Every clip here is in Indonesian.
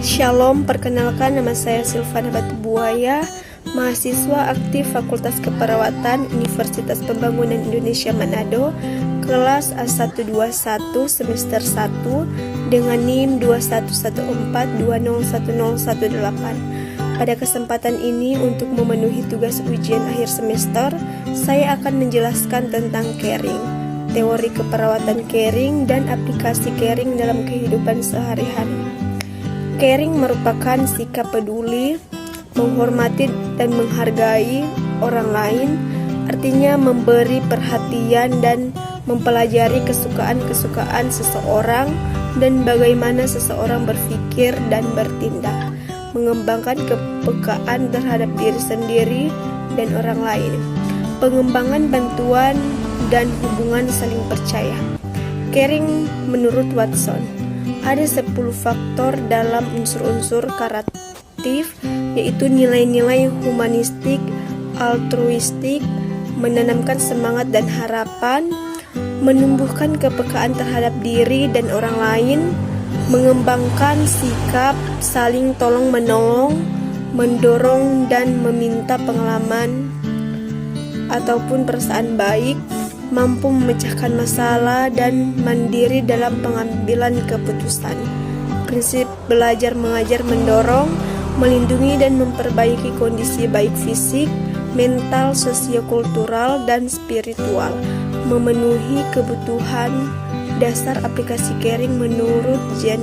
Shalom, perkenalkan nama saya Silvana Batubuaya, mahasiswa aktif Fakultas Keperawatan Universitas Pembangunan Indonesia Manado, kelas A121 semester 1 dengan NIM 2114201018. Pada kesempatan ini untuk memenuhi tugas ujian akhir semester, saya akan menjelaskan tentang caring, teori keperawatan caring dan aplikasi caring dalam kehidupan sehari-hari. Caring merupakan sikap peduli, menghormati dan menghargai orang lain, artinya memberi perhatian dan mempelajari kesukaan-kesukaan seseorang dan bagaimana seseorang berpikir dan bertindak, mengembangkan kepekaan terhadap diri sendiri dan orang lain, pengembangan bantuan dan hubungan saling percaya. Caring menurut Watson, ada 10 faktor dalam unsur-unsur karatif, yaitu nilai-nilai humanistik, altruistik, menanamkan semangat dan harapan, menumbuhkan kepekaan terhadap diri dan orang lain, mengembangkan sikap saling tolong-menolong, mendorong dan meminta pengalaman ataupun perasaan baik, mampu memecahkan masalah dan mandiri dalam pengambilan keputusan. Prinsip belajar mengajar mendorong, melindungi dan memperbaiki kondisi baik fisik, mental, sosiokultural, dan spiritual, memenuhi kebutuhan dasar aplikasi caring menurut Jean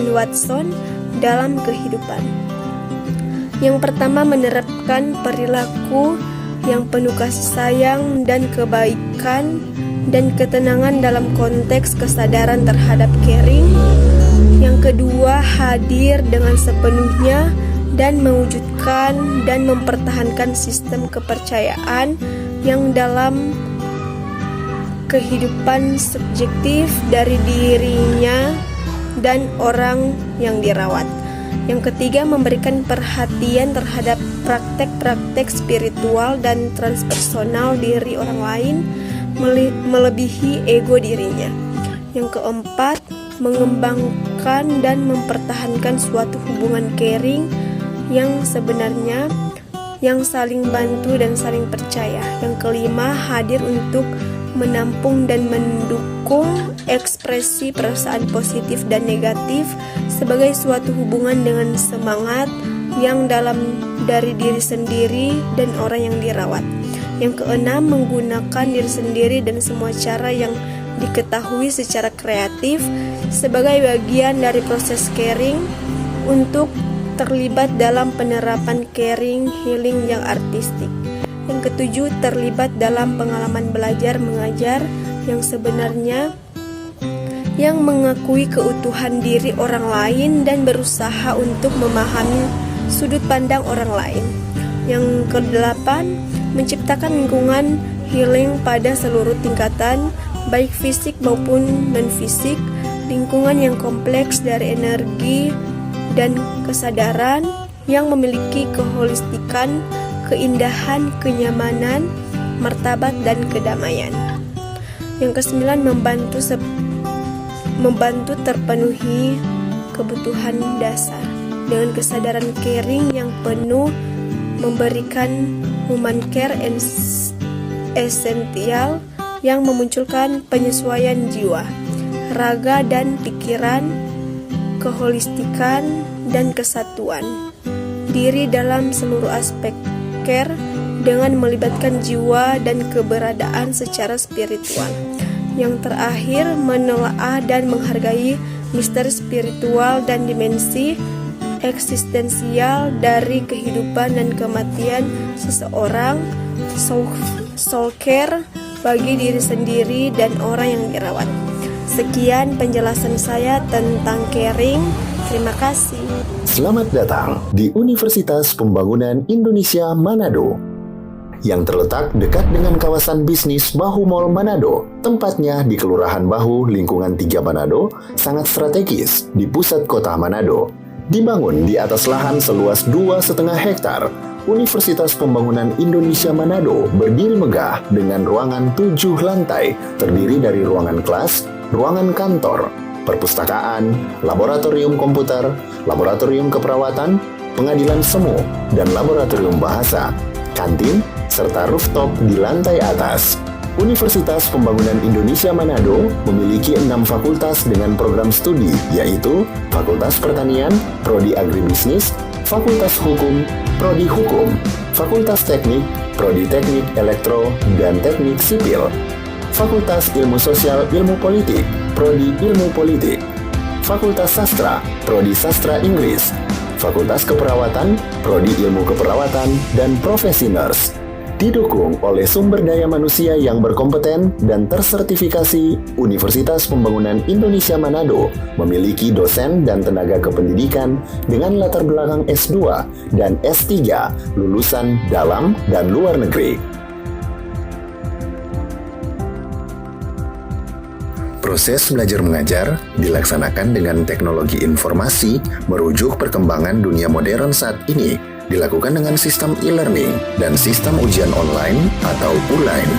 Watson dalam kehidupan. Yang pertama, menerapkan perilaku yang penuh kasih sayang dan kebaikan dan ketenangan dalam konteks kesadaran terhadap caring. Yang kedua, hadir dengan sepenuhnya dan mewujudkan dan mempertahankan sistem kepercayaan yang dalam kehidupan subjektif dari dirinya dan orang yang dirawat. Yang ketiga, memberikan perhatian terhadap praktek-praktek spiritual dan transpersonal diri orang lain, melebihi ego dirinya. Yang keempat, mengembangkan dan mempertahankan suatu hubungan caring yang sebenarnya, yang saling bantu dan saling percaya. Yang kelima, hadir untuk menampung dan mendukung ekspresi perasaan positif dan negatif sebagai suatu hubungan dengan semangat yang dalam dari diri sendiri dan orang yang dirawat. Yang keenam, menggunakan diri sendiri dan semua cara yang diketahui secara kreatif sebagai bagian dari proses caring untuk terlibat dalam penerapan caring healing yang artistik. Yang ketujuh, terlibat dalam pengalaman belajar mengajar yang sebenarnya, yang mengakui keutuhan diri orang lain dan berusaha untuk memahami sudut pandang orang lain. Yang kedelapan, menciptakan lingkungan healing pada seluruh tingkatan, baik fisik maupun non-fisik, lingkungan yang kompleks dari energi dan kesadaran yang memiliki keholistikan, keindahan, kenyamanan, martabat, dan kedamaian. Yang kesembilan, membantu terpenuhi kebutuhan dasar dengan kesadaran caring yang penuh, memberikan human care esensial yang memunculkan penyesuaian jiwa, raga dan pikiran, keholistikan dan kesatuan diri dalam seluruh aspek care dengan melibatkan jiwa dan keberadaan secara spiritual. Yang terakhir, menelaah dan menghargai misteri spiritual dan dimensi eksistensial dari kehidupan dan kematian seseorang, soul care bagi diri sendiri dan orang yang dirawat. Sekian penjelasan saya tentang caring. Terima kasih. Selamat datang di Universitas Pembangunan Indonesia Manado yang terletak dekat dengan kawasan bisnis Bahu Mall Manado. Tempatnya di Kelurahan Bahu, Lingkungan 3 Manado, sangat strategis di pusat kota Manado. Dibangun di atas lahan seluas 2,5 hektar, Universitas Pembangunan Indonesia Manado berdiri megah dengan ruangan 7 lantai, terdiri dari ruangan kelas, ruangan kantor, perpustakaan, laboratorium komputer, laboratorium keperawatan, pengadilan semu, dan laboratorium bahasa, kantin, serta rooftop di lantai atas. Universitas Pembangunan Indonesia Manado memiliki 6 fakultas dengan program studi, yaitu Fakultas Pertanian, Prodi Agribisnis, Fakultas Hukum, Prodi Hukum, Fakultas Teknik, Prodi Teknik Elektro dan Teknik Sipil, Fakultas Ilmu Sosial Ilmu Politik, Prodi Ilmu Politik, Fakultas Sastra, Prodi Sastra Inggris, Fakultas Keperawatan, Prodi Ilmu Keperawatan, dan Profesi Nurse. Didukung oleh sumber daya manusia yang berkompeten dan tersertifikasi, Universitas Pembangunan Indonesia Manado memiliki dosen dan tenaga kependidikan dengan latar belakang S2 dan S3 lulusan dalam dan luar negeri. Proses belajar mengajar dilaksanakan dengan teknologi informasi merujuk perkembangan dunia modern saat ini, dilakukan dengan sistem e-learning dan sistem ujian online atau ULAIN.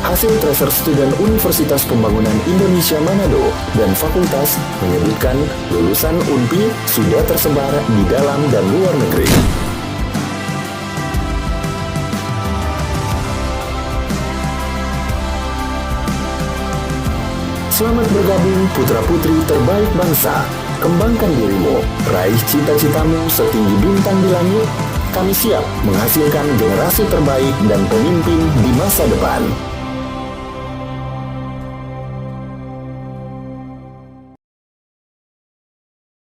Hasil tracer student Universitas Pembangunan Indonesia Manado dan fakultas menyebutkan lulusan UNPI sudah tersebar di dalam dan luar negeri. Selamat bergabung putra-putri terbaik bangsa. Kembangkan dirimu, raih cita-citamu setinggi bintang di langit. Kami siap menghasilkan generasi terbaik dan pemimpin di masa depan.